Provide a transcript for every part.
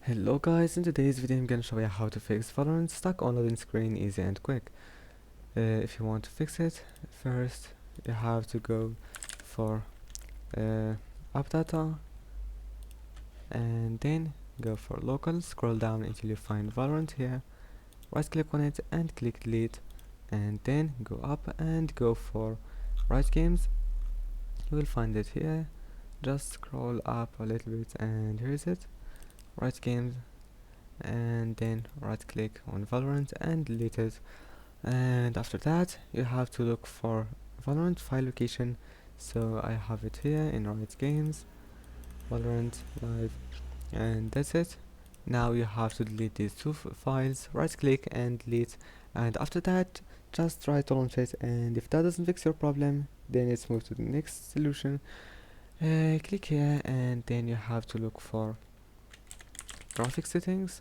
Hello guys, in today's video I'm gonna show you how to fix Valorant stuck on loading screen easy and quick. If you want to fix it, first you have to go for app data and then go for local, scroll down until you find Valorant here, right click on it and click delete, and then go up and go for right games. You will find it here, just scroll up a little bit and here is it, right games, and then right click on Valorant and delete it. And after that you have to look for Valorant file location, so I have it here in right games, Valorant live, and that's it. Now you have to delete these two files, right click and delete, and after that just try to launch it, and if that doesn't fix your problem then let's move to the next solution. Click here and then you have to look for graphic settings.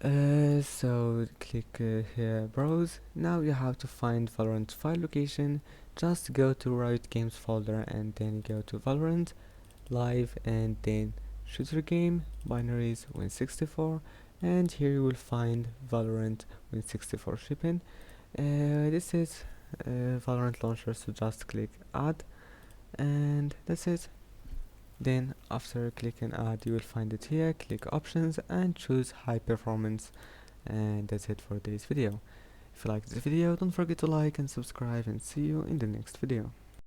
So click here browse. Now you have to find Valorant file location. Just go to Riot Games folder and then go to Valorant live and then shooter game binaries Win64, and here you will find Valorant Win64 shipping. This is Valorant launcher, so just click add and that's it. Then after clicking add you will find it here, click options and choose high performance, and that's it for this video. If you like this video, don't forget to like and subscribe, and see you in the next video.